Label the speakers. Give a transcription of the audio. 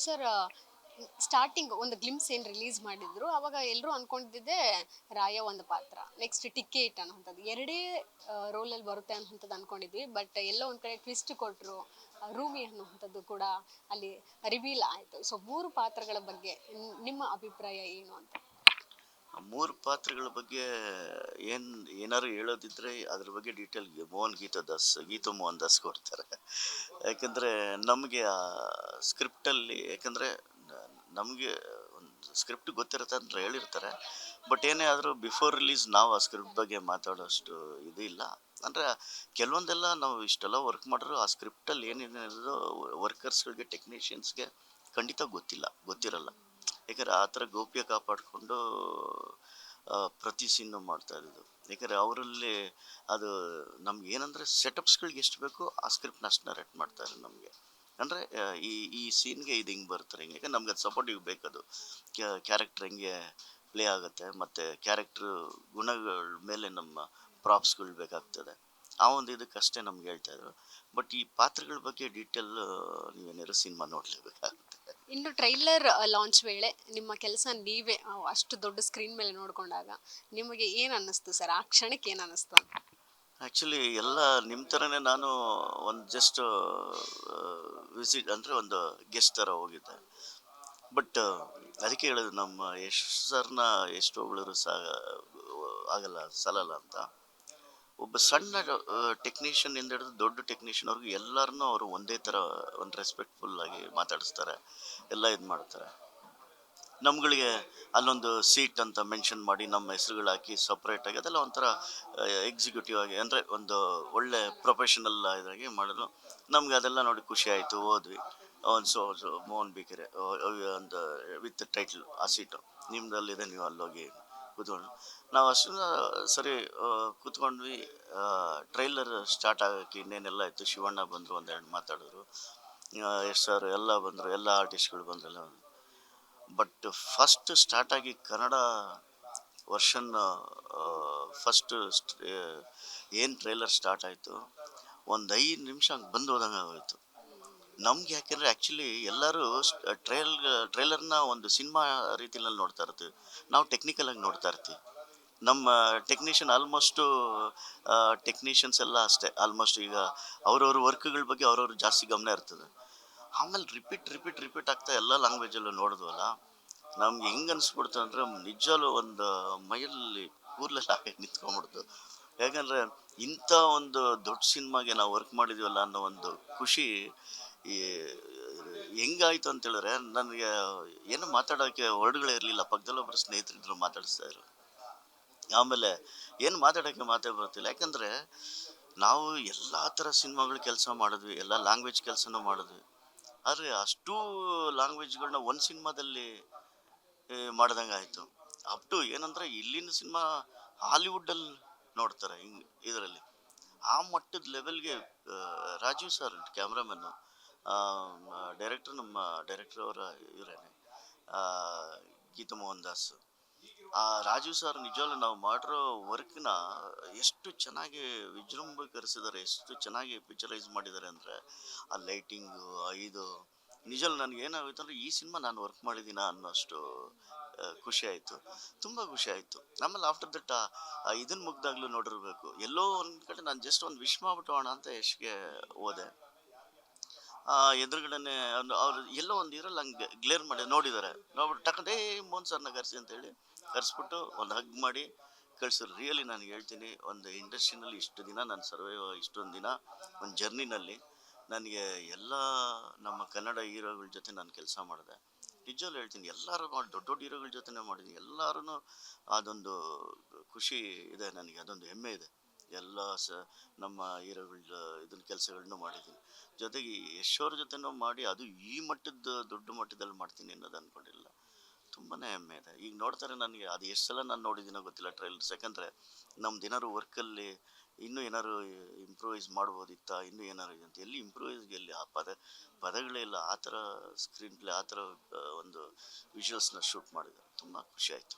Speaker 1: Sir starting ಒಂದು glimpse ಏನು release ಮಾಡಿದ್ರು ಅವಾಗ ಎಲ್ಲರೂ ಅನ್ಕೊಂಡಿದ್ದೆ ರಾಯ ಒಂದು ಪಾತ್ರ, ನೆಕ್ಸ್ಟ್ ಟಿಕೆಟ್ ಅನ್ನೋಂಥದ್ದು ಎರಡೇ ರೋಲಲ್ಲಿ ಬರುತ್ತೆ ಅನ್ನೋಂಥದ್ದು ಅನ್ಕೊಂಡಿದ್ವಿ. ಬಟ್ ಎಲ್ಲೋ ಒಂದು ಕಡೆ ಟ್ವಿಸ್ಟ್ ಕೊಟ್ಟರು, ರೂಮಿ ಅನ್ನುವಂಥದ್ದು ಕೂಡ ಅಲ್ಲಿ ರಿವೀಲ್ ಆಯಿತು. ಸೊ 3 ಪಾತ್ರಗಳ ಬಗ್ಗೆ ನಿಮ್ಮ ಅಭಿಪ್ರಾಯ ಏನು ಅಂತ?
Speaker 2: ಆ 3 ಪಾತ್ರಗಳ ಬಗ್ಗೆ ಏನಾದ್ರು ಹೇಳೋದಿದ್ರೆ ಅದ್ರ ಬಗ್ಗೆ ಡೀಟೇಲ್ ಗೀತು ಮೋಹನ್ ದಾಸ್ ಕೊಡ್ತಾರೆ. ಯಾಕಂದರೆ ನಮಗೆ ಆ ಸ್ಕ್ರಿಪ್ಟಲ್ಲಿ ನಮಗೆ ಒಂದು ಸ್ಕ್ರಿಪ್ಟ್ ಗೊತ್ತಿರುತ್ತೆ ಅಂತ ಹೇಳಿರ್ತಾರೆ. ಬಟ್ ಏನೇ ಆದರೂ ಬಿಫೋರ್ ರಿಲೀಸ್ ನಾವು ಆ ಸ್ಕ್ರಿಪ್ಟ್ ಬಗ್ಗೆ ಮಾತಾಡೋಷ್ಟು ಇದು ಇಲ್ಲ. ಅಂದರೆ ಕೆಲವೊಂದೆಲ್ಲ ನಾವು ಇಷ್ಟೆಲ್ಲ ವರ್ಕ್ ಮಾಡಿದ್ರು ಆ ಸ್ಕ್ರಿಪ್ಟಲ್ಲಿ ಏನೇನಿರೋದು ವರ್ಕರ್ಸ್ಗಳಿಗೆ, ಟೆಕ್ನಿಷಿಯನ್ಸ್ಗೆ ಖಂಡಿತ ಗೊತ್ತಿರಲ್ಲ. ಯಾಕಂದರೆ ಆ ಥರ ಗೌಪ್ಯ ಕಾಪಾಡಿಕೊಂಡು ಪ್ರತಿ ಸೀನು ಮಾಡ್ತಾ ಇರೋದು. ಯಾಕಂದರೆ ಅವರಲ್ಲಿ ಅದು ನಮ್ಗೆ ಏನಂದರೆ ಸೆಟಪ್ಸ್ಗಳಿಗೆ ಎಷ್ಟು ಬೇಕೋ ಆ ಸ್ಕ್ರಿಪ್ಟ್ನ ಅಷ್ಟು ನರೇಟ್ ಮಾಡ್ತಾರೆ ನಮಗೆ. ಅಂದರೆ ಈ ಸೀನ್ಗೆ ಇದು ಹಿಂಗೆ ಬರ್ತಾರೆ, ಹಿಂಗೆ ಯಾಕಂದ್ರೆ ನಮ್ಗೆ ಅದು ಸಪೋರ್ಟಿವ್ ಬೇಕದು. ಕ್ಯಾರೆಕ್ಟರ್ ಹೆಂಗೆ ಪ್ಲೇ ಆಗುತ್ತೆ ಮತ್ತು ಕ್ಯಾರೆಕ್ಟ್ರು ಗುಣಗಳ ಮೇಲೆ ನಮ್ಮ ಪ್ರಾಪ್ಸ್ಗಳು ಬೇಕಾಗ್ತದೆ. ಆ ಒಂದು ಇದಕ್ಕಷ್ಟೇ ನಮ್ಗೆ ಹೇಳ್ತಾಯಿದ್ರು. ಬಟ್ ಈ ಪಾತ್ರಗಳ ಬಗ್ಗೆ ಡೀಟೇಲ್ ನೀವೇನಾದ್ರು ಸಿನಿಮಾ ನೋಡಲೇಬೇಕಾಗುತ್ತೆ.
Speaker 1: ಇನ್ನು ಟ್ರೈಲರ್ ಲಾಂಚ್ ವೇಳೆ ನಿಮ್ಮ ಕೆಲಸ ನೀವೇ ಅಷ್ಟು ದೊಡ್ಡ ಸ್ಕ್ರೀನ್ ಮೇಲೆ ನೋಡಿಕೊಂಡಾಗ ನಿಮಗೆ ಏನು ಅನ್ನಿಸ್ತು ಸರ್? ಆ ಕ್ಷಣಕ್ಕೆ ಏನು ಅನ್ನಿಸ್ತು ಅಂತ?
Speaker 2: ಆ್ಯಕ್ಚುಲಿ ಎಲ್ಲ ನಿಮ್ಮ ಥರನೇ ನಾನು ಒಂದು ಜಸ್ಟ್ ವಿಸಿಟ್ ಅಂದರೆ ಒಂದು ಗೆಸ್ಟ್ ಥರ ಹೋಗಿದ್ದೆ. ಬಟ್ ಅದಕ್ಕೆ ಹೇಳೋದು, ನಮ್ಮ ಯಶ್ ಸರ್ನ ಎಷ್ಟು ಹೊಗಳಿದ್ರು ಆಗಲ್ಲ, ಸಲ್ಲಲ್ಲ ಅಂತ. ಒಬ್ಬ ಸಣ್ಣ ಟೆಕ್ನಿಷಿಯನ್ನಿಂದ ಹಿಡಿದು ದೊಡ್ಡ ಟೆಕ್ನಿಷಿಯನ್ವರೆಗೂ ಎಲ್ಲರನ್ನೂ ಅವರು ಒಂದೇ ಥರ ಒಂದು ರೆಸ್ಪೆಕ್ಟ್ಫುಲ್ಲಾಗಿ ಮಾತಾಡಿಸ್ತಾರೆ, ಎಲ್ಲ ಇದು ಮಾಡ್ತಾರೆ. ನಮ್ಗಳಿಗೆ ಅಲ್ಲೊಂದು ಸೀಟ್ ಅಂತ ಮೆನ್ಷನ್ ಮಾಡಿ ನಮ್ಮ ಹೆಸರುಗಳು ಹಾಕಿ ಸಪ್ರೇಟಾಗಿ ಅದೆಲ್ಲ ಒಂಥರ ಎಕ್ಸಿಕ್ಯೂಟಿವ್ ಆಗಿ, ಅಂದರೆ ಒಂದು ಒಳ್ಳೆ ಪ್ರೊಫೆಷನಲ್ ಇದಾಗಿ ಮಾಡಿದ್ರು. ನಮ್ಗೆ ಅದೆಲ್ಲ ನೋಡಿ ಖುಷಿ ಆಯಿತು. ಹೋದ್ವಿ, ಒಂದು ಮೋಹನ್ ಬಿಕೆರೆ ಒಂದು ವಿತ್ ಟೈಟ್ಲ್ ಆ ಸೀಟು ನಿಮ್ದಲ್ಲಿದೆ, ನೀವು ಅಲ್ಲೋಗಿ ಕೂತ್ಕೊಂಡು ನಾವು ಅಷ್ಟು ಸರಿ ಕೂತ್ಕೊಂಡ್ವಿ. ಟ್ರೈಲರ್ ಸ್ಟಾರ್ಟ್ ಆಗೋಕ್ಕೆ ಇನ್ನೇನೆಲ್ಲ ಇತ್ತು. ಶಿವಣ್ಣ ಬಂದರು, ಒಂದೆರಡು ಮಾತಾಡಿದ್ರು. ಯಶ್ ಸರ್ ಎಲ್ಲ ಬಂದರು, ಎಲ್ಲ ಆರ್ಟಿಸ್ಟ್ಗಳು ಬಂದರೆಲ್ಲ. ಬಟ್ ಫಸ್ಟ್ ಸ್ಟಾರ್ಟಾಗಿ ಕನ್ನಡ ವರ್ಷನ್ ಫಸ್ಟ್ ಏನು ಟ್ರೈಲರ್ ಸ್ಟಾರ್ಟ್ ಆಯಿತು, ಒಂದು 5 ನಿಮಿಷ ಹಂಗೆ ಬಂದು ಹೋದಂಗೆ ಆಗೋಯ್ತು ನಮ್ಗೆ. ಯಾಕೆಂದರೆ ಆ್ಯಕ್ಚುಲಿ ಎಲ್ಲರೂ ಟ್ರೈಲರ್ನ ಒಂದು ಸಿನಿಮಾ ರೀತಿಯಲ್ಲಿ ನೋಡ್ತಾ ಇರ್ತೀವಿ, ನಾವು ಟೆಕ್ನಿಕಲಾಗಿ ನೋಡ್ತಾ ಇರ್ತೀವಿ. ನಮ್ಮ ಟೆಕ್ನಿಷಿಯನ್ ಟೆಕ್ನಿಷಿಯನ್ಸ್ ಎಲ್ಲ ಅಷ್ಟೇ ಆಲ್ಮೋಸ್ಟ್ ಈಗ ಅವ್ರವ್ರ ವರ್ಕ್ಗಳ ಬಗ್ಗೆ ಅವ್ರವ್ರು ಜಾಸ್ತಿ ಗಮನ ಇರ್ತದೆ. ಆಮೇಲೆ ರಿಪೀಟ್ ಆಗ್ತಾ ಎಲ್ಲ ಲ್ಯಾಂಗ್ವೇಜಲ್ಲೂ ನೋಡಿದ್ವಲ್ಲ, ನಮ್ಗೆ ಹೆಂಗೆ ಅನಿಸ್ಬಿಡ್ತು ಅಂದರೆ ನಿಜವೂ ಒಂದು ಮೈಯಲ್ಲಿ ಕೂದಲೆಲ್ಲ ಹಾಗೆ ನಿಂತ್ಕೊಂಡ್ಬಿಡ್ತು. ಯಾಕಂದರೆ ಇಂಥ ಒಂದು ದೊಡ್ಡ ಸಿನಿಮಾಗೆ ನಾವು ವರ್ಕ್ ಮಾಡಿದ್ದೀವಲ್ಲ ಅನ್ನೋ ಒಂದು ಖುಷಿ ಈ ಹೆಂಗಾಯಿತು ಅಂತೇಳಿದ್ರೆ, ನನಗೆ ಏನು ಮಾತಾಡೋಕ್ಕೆ ವರ್ಡ್ಗಳೇ ಇರಲಿಲ್ಲ. ಪಕ್ಕದಲ್ಲೊಬ್ಬರು ಸ್ನೇಹಿತರಿದ್ರು, ಮಾತಾಡಿಸ್ತಾಯಿದ್ರು. ಆಮೇಲೆ ಏನು ಮಾತಾಡೋಕ್ಕೆ ಮಾತೇ ಬರ್ತಿಲ್ಲ. ಯಾಕಂದರೆ ನಾವು ಎಲ್ಲ ಥರ ಸಿನಿಮಾಗಳು ಕೆಲಸ ಮಾಡಿದ್ವಿ, ಎಲ್ಲ ಲ್ಯಾಂಗ್ವೇಜ್ ಕೆಲಸನೂ ಮಾಡಿದ್ವಿ. ಆದರೆ ಅಷ್ಟೂ ಲ್ಯಾಂಗ್ವೇಜ್ಗಳನ್ನ ಒಂದು ಸಿನಿಮಾದಲ್ಲಿ ಮಾಡ್ದಂಗೆ ಆಯಿತು. ಅಪ್ ಟು ಏನಂದರೆ ಇಲ್ಲಿನ ಸಿನಿಮಾ ಹಾಲಿವುಡ್ಡಲ್ಲಿ ನೋಡ್ತಾರೆ ಹಿಂಗೆ ಇದರಲ್ಲಿ. ಆ ಮಟ್ಟದ ಲೆವೆಲ್ಗೆ ರಾಜೀವ್ ಸರ್ ಕ್ಯಾಮ್ರಾಮನ್ನು, ನಮ್ಮ ಡೈರೆಕ್ಟರ್ ಅವರ ಇವರೇನೆ ಗೀತು ಮೋಹನ್ ದಾಸ್. ಆ ರಾಜೀವ್ ಸರ್ ನಿಜವಲ್ಲೂ ನಾವು ಮಾಡಿರೋ ವರ್ಕ್ನ ಎಷ್ಟು ಚೆನ್ನಾಗಿ ವಿಜೃಂಭೀಕರಿಸಿದ್ದಾರೆ, ಎಷ್ಟು ಚೆನ್ನಾಗಿ ಪಿಕ್ಚರೈಸ್ ಮಾಡಿದ್ದಾರೆ ಅಂದರೆ ಆ ಲೈಟಿಂಗು ಇದು ನಿಜವಲ್ಲೂ ನನಗೆ ಏನಾಗೋಯ್ತು ಅಂದರೆ ಈ ಸಿನಿಮಾ ನಾನು ವರ್ಕ್ ಮಾಡಿದ್ದೀನ ಅನ್ನೋಷ್ಟು ಖುಷಿ ಆಯಿತು, ತುಂಬ ಖುಷಿ ಆಯಿತು. ಆಮೇಲೆ ಆಫ್ಟರ್ ದಟ್ ಇದನ್ನು ಮುಗ್ದಾಗಲೂ ನೋಡಿರ್ಬೇಕು, ಎಲ್ಲೋ ಒಂದು ಕಡೆ ನಾನು ಜಸ್ಟ್ ಒಂದು ವಿಶ್ ಮಾಡ್ಬಿಟ್ಟೋಣ ಅಂತ ಯಶ್ಗೆ ಹೋದೆ. ಎದುರುಗಡೆನೆ ಅವ್ರು ಎಲ್ಲೋ ಒಂದು ಇರಲ್ಲ, ಹಂಗೆ ಗ್ಲೇರ್ ಮಾಡಿ ನೋಡ್ಬಿಟ್ಟು ಟಕ್ಕಂತ ಮೋಹನ್ ಸರ್ನ ಕರೆಸಿ ಅಂತೇಳಿ ಕರೆಸ್ಬಿಟ್ಟು ಒಂದು ಹಗ್ ಮಾಡಿ ಕಳಿಸಿದ್ರು. ರಿಯಲಿ ನಾನು ಹೇಳ್ತೀನಿ, ಒಂದು ಇಂಡಸ್ಟ್ರಿನಲ್ಲಿ ಇಷ್ಟು ದಿನ ನಾನು ಇಷ್ಟೊಂದು ದಿನ ಒಂದು ಜರ್ನಿನಲ್ಲಿ ನನಗೆ ಎಲ್ಲ ನಮ್ಮ ಕನ್ನಡ ಹೀರೋಗಳ ಜೊತೆ ನಾನು ಕೆಲಸ ಮಾಡಿದೆ. ನಿಜವಲ್ಲೂ ಹೇಳ್ತೀನಿ, ಎಲ್ಲರೂ ದೊಡ್ಡ ಹೀರೋಗಳ ಜೊತೆನೇ ಮಾಡಿದ್ದೀನಿ. ಎಲ್ಲರೂ ಅದೊಂದು ಖುಷಿ ಇದೆ ನನಗೆ, ಅದೊಂದು ಹೆಮ್ಮೆ ಇದೆ. ಎಲ್ಲ ನಮ್ಮ ಹೀರೋಗಳ ಇದನ್ನ ಕೆಲಸಗಳನ್ನೂ ಮಾಡಿದ್ದೀನಿ. ಜೊತೆಗೆ ಯಶೋರ ಜೊತೆನೂ ಮಾಡಿ, ಅದು ಈ ಮಟ್ಟದ ದೊಡ್ಡ ಮಟ್ಟದಲ್ಲಿ ಮಾಡ್ತೀನಿ ಅನ್ನೋದು ಅಂದ್ಕೊಂಡಿಲ್ಲ. ತುಂಬಾ ಹೆಮ್ಮೆ ಇದೆ. ಈಗ ನೋಡ್ತಾರೆ ನನಗೆ, ಅದು ಎಷ್ಟು ಸಲ ನಾನು ನೋಡಿದ್ದೀನೋ ಗೊತ್ತಿಲ್ಲ ಟ್ರೈಲರ್ಸ್. ಯಾಕಂದರೆ ನಮ್ದು ಏನಾದ್ರು ವರ್ಕಲ್ಲಿ ಇನ್ನೂ ಏನಾದ್ರು ಇಂಪ್ರೂವೈಸ್ ಮಾಡ್ಬೋದಿತ್ತಾ, ಇನ್ನೂ ಏನಾರು ಇದೆ ಅಂತ. ಎಲ್ಲಿ ಇಂಪ್ರೂವೈಸ್ಗೆ ಎಲ್ಲಿ ಆ ಪದಗಳೇ ಇಲ್ಲ. ಆ ಥರ ಸ್ಕ್ರೀನ್ ಪ್ಲೇ, ಆ ಥರ ಒಂದು ವಿಜುವಲ್ಸ್ನ ಶೂಟ್ ಮಾಡಿದ್ದಾರೆ. ತುಂಬ ಖುಷಿ ಆಯಿತು.